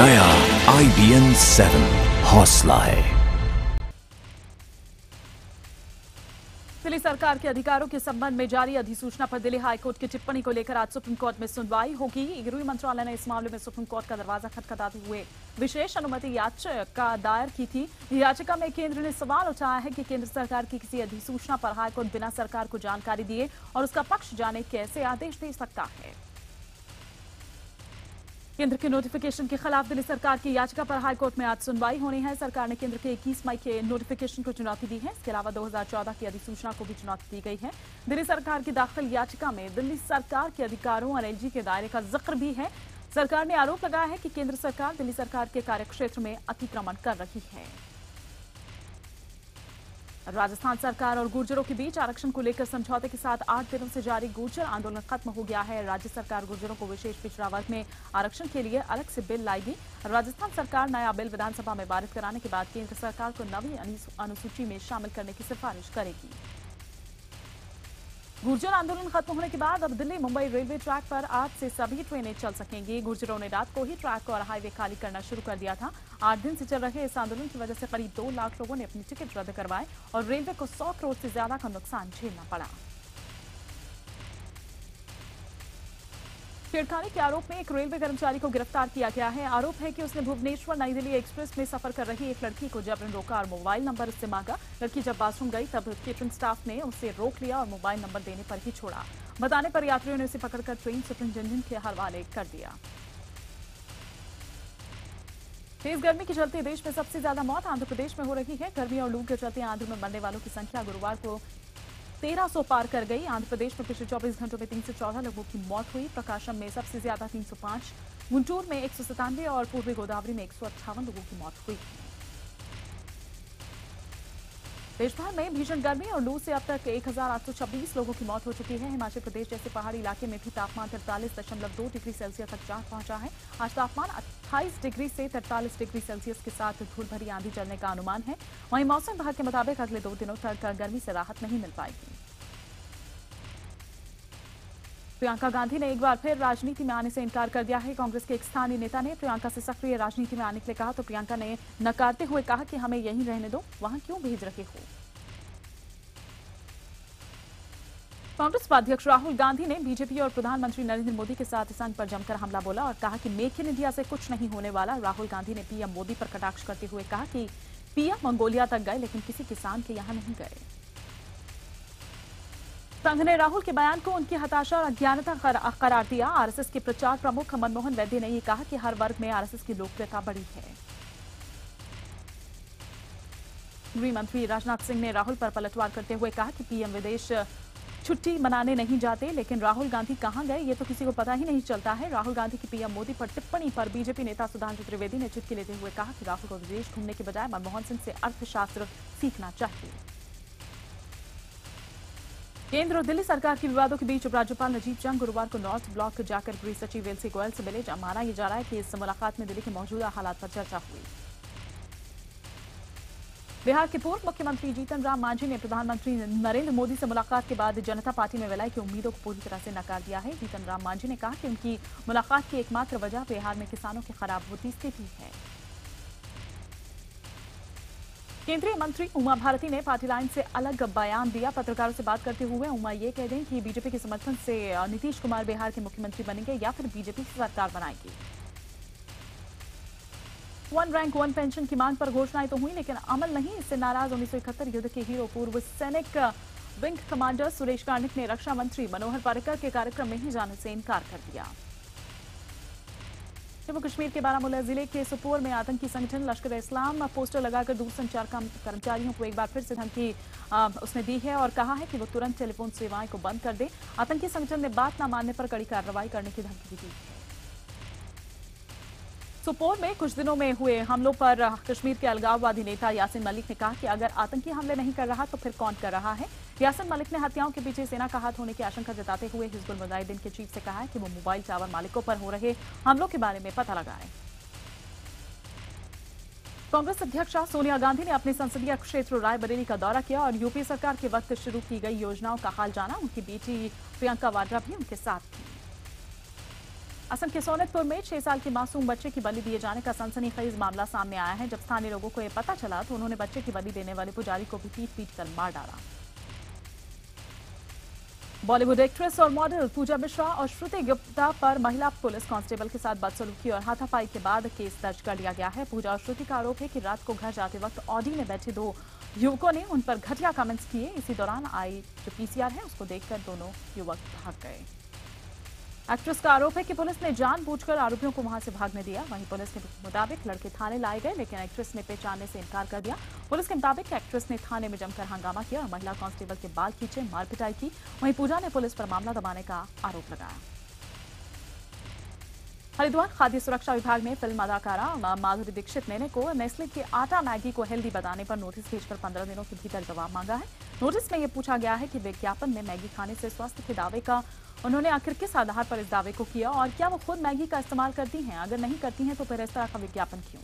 नया IBN 7 हौसला है। दिल्ली सरकार के अधिकारों के संबंध में जारी अधिसूचना पर दिल्ली हाईकोर्ट की टिप्पणी को लेकर आज सुप्रीम कोर्ट में सुनवाई होगी। गृह मंत्रालय ने इस मामले में सुप्रीम कोर्ट का दरवाजा खटखटाते हुए विशेष अनुमति याचिका दायर की थी। याचिका में केंद्र ने सवाल उठाया है कि केंद्र सरकार की किसी अधिसूचना पर हाईकोर्ट बिना सरकार को जानकारी दिए और उसका पक्ष जाने कैसे आदेश दे सकता है। केंद्र के नोटिफिकेशन के खिलाफ दिल्ली सरकार की याचिका पर हाईकोर्ट में आज सुनवाई होनी है। सरकार ने केंद्र के 21 मई के नोटिफिकेशन को चुनौती दी है। इसके अलावा 2014 की अधिसूचना को भी चुनौती दी गई है। दिल्ली सरकार की दाखिल याचिका में दिल्ली सरकार के अधिकारों और एलजी के दायरे का जिक्र भी है। सरकार ने आरोप लगाया है कि केंद्र सरकार दिल्ली सरकार के कार्यक्षेत्र में अतिक्रमण कर रही है। राजस्थान सरकार और गुर्जरों के बीच आरक्षण को लेकर समझौते के साथ 8 दिनों से जारी गुर्जर आंदोलन खत्म हो गया है। राज्य सरकार गुर्जरों को विशेष पिछड़ा वर्ग में आरक्षण के लिए अलग से बिल लाएगी। राजस्थान सरकार नया बिल विधानसभा में पारित कराने के बाद केंद्र सरकार को नवी अनुसूची में शामिल करने की सिफारिश करेगी। गुर्जर आंदोलन खत्म होने के बाद अब दिल्ली मुंबई रेलवे ट्रैक पर आज से सभी ट्रेनें चल सकेंगी। गुर्जरों ने रात को ही ट्रैक और हाईवे खाली करना शुरू कर दिया था। 8 दिन से चल रहे इस आंदोलन की वजह से करीब 2 लाख लोगों ने अपनी टिकट रद्द करवाए और रेलवे को 100 करोड़ से ज्यादा का नुकसान झेलना पड़ा। छेड़खानी के आरोप में एक रेलवे कर्मचारी को गिरफ्तार किया गया है। आरोप है कि उसने भुवनेश्वर नई दिल्ली एक्सप्रेस में सफर कर रही एक लड़की को जबरन रोका और मोबाइल नंबर उससे मांगा। लड़की जब बाथरूम गई तब केटरिंग स्टाफ ने उसे रोक लिया और मोबाइल नंबर देने पर ही छोड़ा। बताने पर यात्रियों ने उसे पकड़कर ट्रेन सुपरिंटेंडेंट के हवाले कर दिया। तेज गर्मी के चलते देश में सबसे ज्यादा मौत आंध्र प्रदेश में हो रही है। गर्मी और लू के चलते आंध्र में मरने वालों की संख्या गुरुवार को 1300 पार कर गई। आंध्र प्रदेश में पिछले 24 घंटों में 314 लोगों की मौत हुई। प्रकाशम में सबसे ज्यादा 305, गुंटूर में 197 और पूर्वी गोदावरी में 158 लोगों की मौत हुई। देश भर में भीषण गर्मी और लू से अब तक 1826 लोगों की मौत हो चुकी है। हिमाचल प्रदेश जैसे पहाड़ी इलाके में भी तापमान 43.2 डिग्री सेल्सियस तक जा पहुंचा है। आज तापमान 28 डिग्री से 43 डिग्री सेल्सियस के साथ धूल भरी आंधी चलने का अनुमान है। वहीं मौसम विभाग के मुताबिक अगले 2 दिनों तक गर्मी से राहत नहीं मिल पाएगी। प्रियंका गांधी ने एक बार फिर राजनीति में आने से इनकार कर दिया है। कांग्रेस के एक स्थानीय नेता ने प्रियंका से सक्रिय राजनीति में आने के लिए कहा तो प्रियंका ने नकारते हुए कहा कि हमें यहीं रहने दो, वहां क्यों भेज रहे हो। कांग्रेस उपाध्यक्ष राहुल गांधी ने बीजेपी और प्रधानमंत्री नरेंद्र मोदी के साथ संघ पर जमकर हमला बोला और कहा कि मेक इन इंडिया से कुछ नहीं होने वाला। राहुल गांधी ने पीएम मोदी पर कटाक्ष करते हुए कहा कि पीएम मंगोलिया तक गए लेकिन किसी किसान के यहां नहीं गए। संघ ने राहुल के बयान को उनकी हताशा और अज्ञानता करार दिया। आरएसएस के प्रचार प्रमुख मनमोहन वैद्य ने यह कहा कि हर वर्ग में आरएसएस की लोकप्रियता बढ़ी है। गृह मंत्री राजनाथ सिंह ने राहुल पर पलटवार करते हुए कहा कि पीएम विदेश छुट्टी मनाने नहीं जाते लेकिन राहुल गांधी कहां गए ये तो किसी को पता ही नहीं चलता है। राहुल गांधी की पीएम मोदी पर टिप्पणी पर बीजेपी नेता सुधांशु त्रिवेदी ने चुटकी लेते हुए कहा कि राहुल को विदेश घूमने के बजाय मनमोहन सिंह से अर्थशास्त्र सीखना चाहिए। केंद्र और दिल्ली सरकार के विवादों के बीच उपराज्यपाल नजीब जंग गुरुवार को नॉर्थ ब्लॉक जाकर गृह सचिव एलसी गोयल से मिले। माना यह जा रहा है कि इस मुलाकात में दिल्ली के मौजूदा हालात पर चर्चा हुई। बिहार के पूर्व मुख्यमंत्री जीतन राम मांझी ने प्रधानमंत्री नरेंद्र मोदी से मुलाकात के बाद जनता पार्टी में विलय की उम्मीदों को पूरी तरह से नकार दिया है। जीतन राम मांझी ने कहा कि उनकी मुलाकात की एकमात्र वजह बिहार में किसानों की खराब होती स्थिति है। केंद्रीय मंत्री उमा भारती ने पार्टी लाइन से अलग बयान दिया। पत्रकारों से बात करते हुए उमा ये कह दें कि बीजेपी के समर्थन से नीतीश कुमार बिहार के मुख्यमंत्री बनेंगे या फिर बीजेपी सरकार बनाएगी। 1 रैंक 1 पेंशन की मांग पर घोषणाएं तो हुई लेकिन अमल नहीं। इससे नाराज 1971 युद्ध के हीरो पूर्व सैनिक विंग कमांडर सुरेश कार्णिक ने रक्षा मंत्री मनोहर पर्रिकर के कार्यक्रम में ही जाने से इनकार कर दिया। जम्मू कश्मीर के बारामूला जिले के सुपोर में आतंकी संगठन लश्कर इस्लाम पोस्टर लगाकर दूरसंचार कर्मचारियों को एक बार फिर से धमकी उसने दी है और कहा है कि वो तुरंत टेलीफोन सेवाएं को बंद कर दे। आतंकी संगठन ने बात न मानने पर कड़ी कार्रवाई करने की धमकी दी है। सुपोर में कुछ दिनों में हुए हमलों पर कश्मीर के अलगाववादी नेता यासिन मलिक ने कहा कि अगर आतंकी हमले नहीं कर रहा तो फिर कौन कर रहा है। यासिन मलिक ने हत्याओं के पीछे सेना का हाथ होने की आशंका जताते हुए हिजबुल मुजाहिदीन के चीफ से कहा है कि वो मोबाइल टावर मालिकों पर हो रहे हमलों के बारे में पता लगाएं। कांग्रेस अध्यक्ष सोनिया गांधी ने अपने संसदीय क्षेत्र रायबरेली का दौरा किया और यूपी सरकार के वक्त शुरू की गई योजनाओं का हाल जाना। उनकी बेटी प्रियंका वाड्रा भी उनके साथ थी। असम के सोनितपुर में 6 साल के मासूम बच्चे की बलि दिए जाने का सनसनीखेज मामला सामने आया है। जब स्थानीय लोगों को यह पता चला तो उन्होंने बच्चे की बलि देने वाले पुजारी को भी पीट कर मार डाला। बॉलीवुड एक्ट्रेस और मॉडल पूजा मिश्रा और श्रुति गुप्ता पर महिला पुलिस कांस्टेबल के साथ बदसलूकी और हाथापाई के बाद केस दर्ज कर लिया गया है। पूजा और श्रुति का आरोप है कि रात को घर जाते वक्त ऑडी में बैठे 2 युवकों ने उन पर घटिया कमेंट्स किए। इसी दौरान आई जो पीसीआर है उसको देखकर दोनों युवक भाग गए। एक्ट्रेस का आरोप है कि पुलिस ने जानबूझकर आरोपियों को वहां से भागने दिया। वहीं पुलिस के मुताबिक लड़के थाने लाए गए, लेकिन एक्ट्रेस ने पहचानने से इनकार कर दिया। पुलिस के मुताबिक एक्ट्रेस ने थाने में जमकर हंगामा किया और महिला कांस्टेबल के बाल खींचे, मारपिटाई की। वहीं पूजा ने पुलिस पर मामला दबाने का आरोप लगाया। हरिद्वार खाद्य सुरक्षा विभाग ने फिल्म अदाकारा माधुरी दीक्षित नेने को नेस्ले के आटा मैगी को हेल्दी बताने पर नोटिस भेजकर 15 दिनों के भीतर जवाब मांगा है। नोटिस में यह पूछा गया है कि विज्ञापन में मैगी खाने से स्वास्थ्य के दावे का उन्होंने आखिर किस आधार पर इस दावे को किया और क्या वो खुद मैगी का इस्तेमाल करती हैं? अगर नहीं करती हैं तो फिर इस तरह का विज्ञापन क्यों?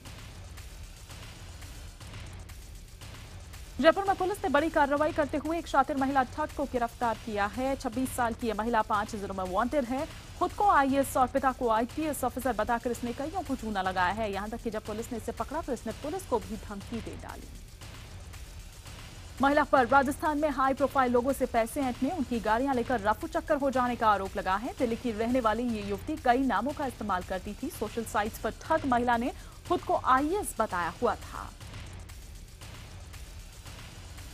जयपुर में पुलिस ने बड़ी कार्रवाई करते हुए एक शातिर महिला ठग को गिरफ्तार किया है। 26 साल की यह महिला 5 जिलों में वांटेड है। खुद को आईएएस और पिता को आईपीएस ऑफिसर बताकर इसने कईयों को चूना लगाया है। यहां तक कि जब पुलिस ने इसे पकड़ा तो इसने पुलिस को भी धमकी दे डाली। महिला पर राजस्थान में हाई प्रोफाइल लोगों से पैसे ऐंठने, उनकी गाड़ियां लेकर रफू चक्कर हो जाने का आरोप लगा है। दिल्ली की रहने वाली ये युवती कई नामों का इस्तेमाल करती थी। सोशल साइट्स पर ठग महिला ने खुद को आईएएस बताया हुआ था।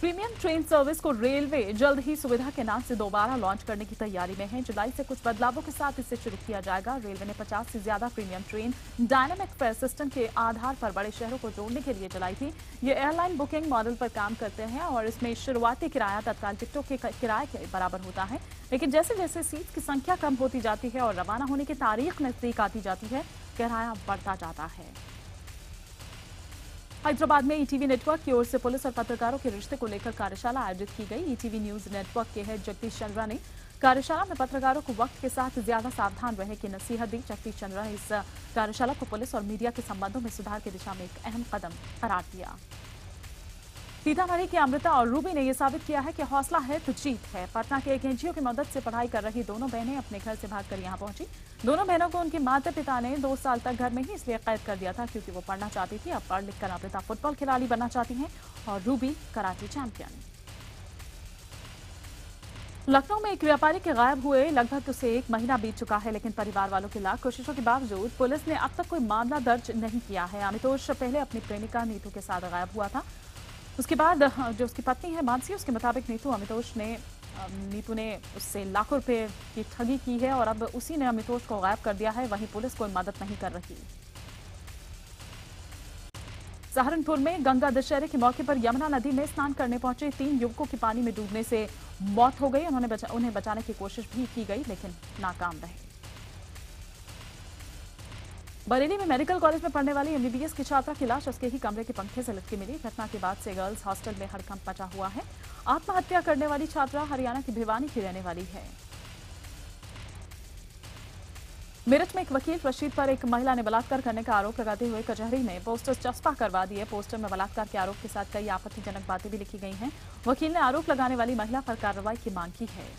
प्रीमियम ट्रेन सर्विस को रेलवे जल्द ही सुविधा के नाम से दोबारा लॉन्च करने की तैयारी में है। जुलाई से कुछ बदलावों के साथ इसे शुरू किया जाएगा। रेलवे ने 50 से ज्यादा premium train dynamic fair system के आधार पर बड़े शहरों को जोड़ने के लिए चलाई थी। ये एयरलाइन बुकिंग मॉडल पर काम करते हैं और इसमें शुरुआती किराया तत्काल टिकटों के किराए के बराबर होता है। लेकिन जैसे जैसे सीट की संख्या कम होती जाती है और रवाना होने की तारीख नजदीक आती जाती है, किराया बढ़ता जाता है। हैदराबाद में ईटीवी नेटवर्क की ओर से पुलिस और पत्रकारों के रिश्ते को लेकर कार्यशाला आयोजित की गई। ईटीवी न्यूज नेटवर्क के हेड जगदीश चंद्रा ने कार्यशाला में पत्रकारों को वक्त के साथ ज्यादा सावधान रहने की नसीहत दी। जगदीश चंद्रा ने इस कार्यशाला को पुलिस और मीडिया के संबंधों में सुधार की दिशा में एक अहम कदम करार दिया। सीतामढ़ी की अमृता और रूबी ने यह साबित किया है कि हौसला है तो जीत है। पटना के एक एनजीओ की मदद से पढ़ाई कर रही दोनों बहनें अपने घर से भागकर यहां पहुंची। दोनों बहनों को उनके माता पिता ने 2 साल तक घर में ही इसलिए कैद कर दिया था क्योंकि वो पढ़ना चाहती थी। अब पढ़ लिखकर अमृता फुटबॉल खिलाड़ी बनना चाहती हैं और रूबी कराटे चैंपियन। लखनऊ में एक व्यापारी के गायब हुए लगभग उसे 1 महीना बीत चुका है, लेकिन परिवार वालों की लाख कोशिशों के बावजूद पुलिस ने अब तक कोई मामला दर्ज नहीं किया है। अमितोष पहले अपनी प्रेमिका नीतू के साथ गायब हुआ था। उसके बाद जो उसकी पत्नी है मानसी, उसके मुताबिक नीतू ने उससे लाखों रुपए की ठगी की है और अब उसी ने अमितोष को गायब कर दिया है। वहीं पुलिस कोई मदद नहीं कर रही। सहारनपुर में गंगा दशहरे के मौके पर यमुना नदी में स्नान करने पहुंचे 3 युवकों की पानी में डूबने से मौत हो गई। उन्हें बचाने की कोशिश भी की गई, लेकिन नाकाम रहे। बरेली में मेडिकल कॉलेज में पढ़ने वाली एमबीबीएस की छात्रा की लाश उसके ही कमरे के पंखे से लटकी मिली। घटना के बाद से गर्ल्स हॉस्टल में हड़कंप मचा हुआ है। आत्महत्या करने वाली छात्रा हरियाणा की भिवानी की रहने वाली है। मेरठ में एक वकील रशीद पर एक महिला ने बलात्कार करने का आरोप लगाते हुए कचहरी में पोस्टर चस्पा करवा दिए। पोस्टर में बलात्कार के आरोप के साथ कई आपत्तिजनक बातें भी लिखी गई हैं। वकील ने आरोप लगाने वाली महिला पर कार्रवाई की मांग की है।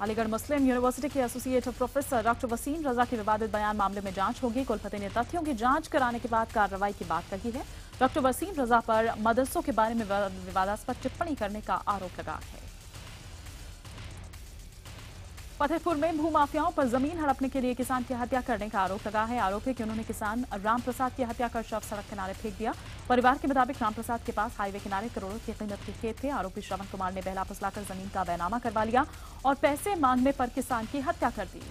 अलीगढ़ मुस्लिम यूनिवर्सिटी के एसोसिएट प्रोफेसर डॉक्टर वसीम रजा के विवादित बयान मामले में जांच होगी। कुलपति ने तथ्यों की जांच कराने के बाद कार्रवाई की बात कही है। डॉक्टर वसीम रजा पर मदरसों के बारे में विवादास्पद टिप्पणी करने का आरोप लगा है। फतेहपुर में भूमाफियाओं पर जमीन हड़पने के लिए किसान की हत्या करने का आरोप लगा है। आरोप है कि उन्होंने किसान राम प्रसाद की हत्या कर शव सड़क किनारे फेंक दिया। परिवार के मुताबिक राम प्रसाद के पास हाईवे किनारे करोड़ों की कीमत के खेत थे। आरोपी श्रवण कुमार ने बहला फुसलाकर जमीन का बैनामा करवा लिया और पैसे मांगने पर किसान की हत्या कर दी।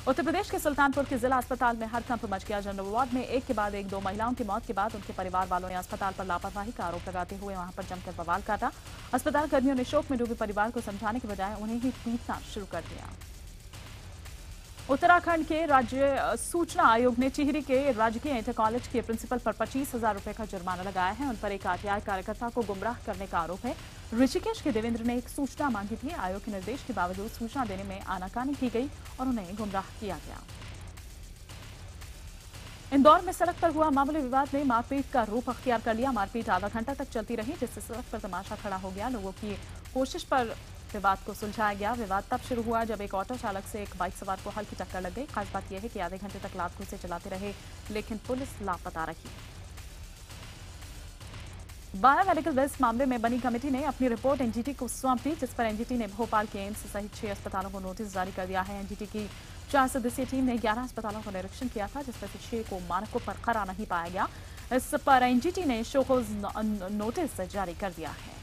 उत्तर प्रदेश के सुल्तानपुर के जिला अस्पताल में हड़कंप मच गया। जनरल वार्ड में एक के बाद एक 2 महिलाओं की मौत के बाद उनके परिवार वालों ने अस्पताल पर लापरवाही का आरोप लगाते हुए वहां पर जमकर बवाल काटा। अस्पताल कर्मियों ने शोक में डूबे परिवार को समझाने के बजाय उन्हें ही पीटना शुरू कर दिया। उत्तराखंड के राज्य सूचना आयोग ने टिहरी के राजकीय इंटर कॉलेज के प्रिंसिपल पर 25,000 रुपए का जुर्माना लगाया है। उन पर एक आरटीआई कार्यकर्ता को गुमराह करने का आरोप है। ऋषिकेश के देवेंद्र ने एक सूचना मांगी थी। आयोग के निर्देश के बावजूद सूचना देने में आनाकानी की गई और उन्हें गुमराह किया गया। इंदौर में सड़क पर हुआ मामूली विवाद ने मारपीट का रूप अख्तियार कर लिया। मारपीट आधा घंटा तक चलती रही, जिससे सड़क पर तमाशा खड़ा हो गया। लोगों की कोशिश पर विवाद को सुलझाया गया। विवाद तब शुरू हुआ जब एक ऑटो चालक से एक बाइक सवार को हल्की टक्कर लग गई। खास बात यह है कि आधे घंटे तक लात घुसे चलाते रहे, लेकिन पुलिस लापता रही। बारा मेडिकल वेस्ट मामले में बनी कमेटी ने अपनी रिपोर्ट एनजीटी को सौंप दी, जिस पर एनजीटी ने भोपाल के एम्स सहित 6 अस्पतालों को नोटिस जारी कर दिया है। एनजीटी की 4 सदस्यीय टीम ने 11 अस्पतालों का निरीक्षण किया था, जिसमें से 6 को मानकों पर खरा नहीं पाया गया। इस पर एनजीटी ने शोकॉज नोटिस जारी कर दिया है।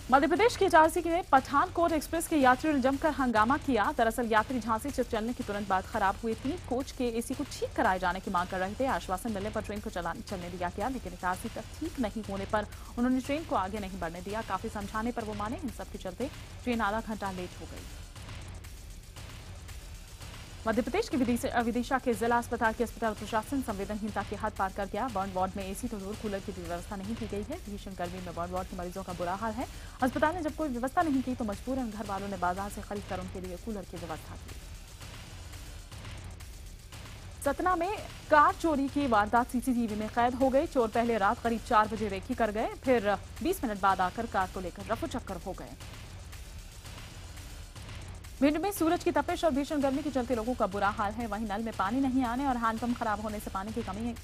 मध्य प्रदेश के इटारसी में पठानकोट एक्सप्रेस के यात्रियों ने जमकर हंगामा किया। दरअसल यात्री झांसी से चलने के तुरंत बाद खराब हुए 3 कोच के एसी को ठीक कराए जाने की मांग कर रहे थे। आश्वासन मिलने पर ट्रेन को चलने दिया गया, लेकिन इटारसी तक ठीक नहीं होने पर उन्होंने ट्रेन को आगे नहीं बढ़ने दिया। काफी समझाने पर वो माने। इन सब के चलते ट्रेन आधा घंटा लेट हो गई। मध्य प्रदेश के विदिशा के जिला अस्पताल के अस्पताल प्रशासन संवेदनहीनता की हद पार कर गया। बर्न वार्ड में एसी तो दूर, कूलर की भी व्यवस्था नहीं की गई है। भीषण गर्मी में बर्न वार्ड के मरीजों का बुरा हाल है। अस्पताल ने जब कोई व्यवस्था नहीं की तो मजबूरन घर वालों ने बाजार से खरीद कर उनके लिए कूलर की व्यवस्था की। सतना में कार चोरी की वारदात सीसीटीवी में कैद हो गई। चोर पहले रात करीब 4 बजे रेकी कर गए, फिर 20 मिनट बाद आकर कार को लेकर रफू चक्कर हो गए। भिंड में सूरज की तपिश और भीषण गर्मी के चलते लोगों का बुरा हाल है। वहीं नल में पानी नहीं आने और हैंडपंप खराब होने से पानी की कमी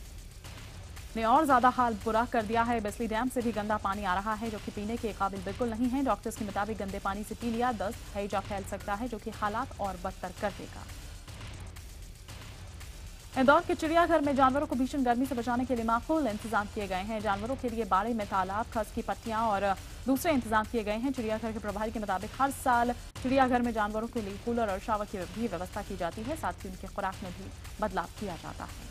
ने और ज्यादा हाल बुरा कर दिया है। बिजली डैम से भी गंदा पानी आ रहा है, जो कि पीने के काबिल बिल्कुल नहीं है। डॉक्टर्स के मुताबिक गंदे पानी से पी लिया दस्त, हैजा फैल सकता है, जो कि हालात और बदतर कर देगा। इंदौर के चिड़ियाघर में जानवरों को भीषण गर्मी से बचाने के लिए माकूल इंतजाम किए गए हैं। जानवरों के लिए बाड़े में तालाब, खस की पट्टियां और दूसरे इंतजाम किए गए हैं। चिड़ियाघर के प्रभारी के मुताबिक हर साल चिड़ियाघर में जानवरों के लिए कूलर और शावर की भी व्यवस्था की जाती है। साथ ही उनकी खुराक में भी बदलाव किया जाता है।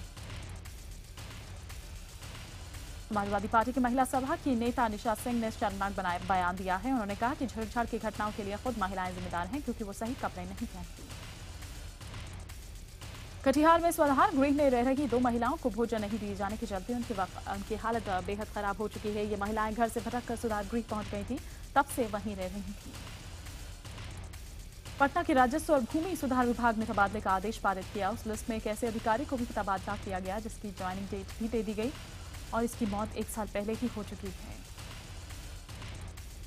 समाजवादी पार्टी की महिला सभा की नेता निशा सिंह ने शर्मनाक बयान दिया है। उन्होंने कहा कि छेड़छाड़ की घटनाओं के लिए खुद महिलाएं जिम्मेदार हैं, क्योंकि वो सही कपड़े नहीं पहनती। कटिहार में स्वाधार गृह में रह रही 2 महिलाओं को भोजन नहीं दिए जाने के चलते उनकी हालत बेहद खराब हो चुकी है। ये महिलाएं घर से भटककर सुधार गृह पहुंच गई थी, तब से वहीं रह रही थी। पटना के राजस्व और भूमि सुधार विभाग ने तबादले का आदेश पारित किया। उस लिस्ट में एक ऐसे अधिकारी को भी तबादला किया गया जिसकी ज्वाइनिंग डेट भी दे दी गई और इसकी मौत 1 साल पहले ही हो चुकी है।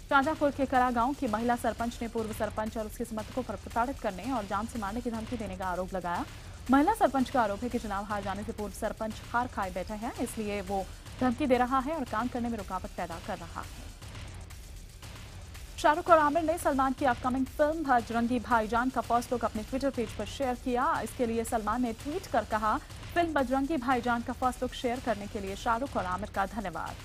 शाहजहांपुर के करा गांव की महिला सरपंच ने पूर्व सरपंच और उसके समर्थकों पर प्रताड़ित करने और जान से मारने की धमकी देने का आरोप लगाया। महिला सरपंच का आरोप है कि चुनाव हार जाने से पूर्व सरपंच हार खाए बैठे हैं, इसलिए वो धमकी दे रहा है और काम करने में रुकावट पैदा कर रहा है। शाहरुख और आमिर ने सलमान की अपकमिंग फिल्म बजरंगी भाईजान का फर्स्ट लुक अपने ट्विटर पेज पर शेयर किया। इसके लिए सलमान ने ट्वीट कर कहा, फिल्म बजरंगी भाईजान का फर्स्ट लुक शेयर करने के लिए शाहरुख और आमिर का धन्यवाद।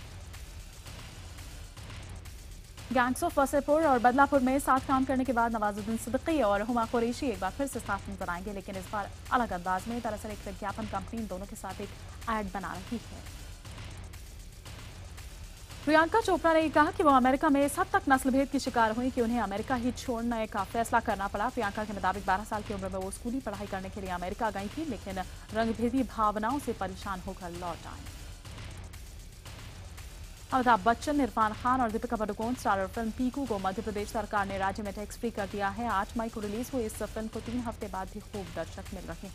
गैंग्स ऑफ वसेपुर और बदलापुर में साथ काम करने के बाद नवाजुद्दीन सिद्दीकी और हुमा कुरैशी एक बार फिर से साथ नजर आएंगे, लेकिन इस बार अलग अंदाज में। दरअसल एक विज्ञापन कंपनी दोनों के साथ एक ऐड बना रही है। प्रियंका चोपड़ा ने कहा कि वो अमेरिका में इस हद तक नस्लभेद की शिकार हुई कि उन्हें अमेरिका ही छोड़ने का फैसला करना पड़ा। प्रियंका के मुताबिक 12 साल की उम्र में वो स्कूली पढ़ाई करने के लिए अमेरिका गई थी, लेकिन रंगभेदी भावनाओं से परेशान होकर लौट आई। अमिताभ बच्चन, इरफान खान और दीपिका पादुकोण स्टारर फिल्म पीकू को मध्य प्रदेश सरकार ने राज्य में टैक्स फ्री कर दिया है। 8 मई को रिलीज हुई इस फिल्म को 3 हफ्ते बाद भी खूब दर्शक मिल रहे हैं।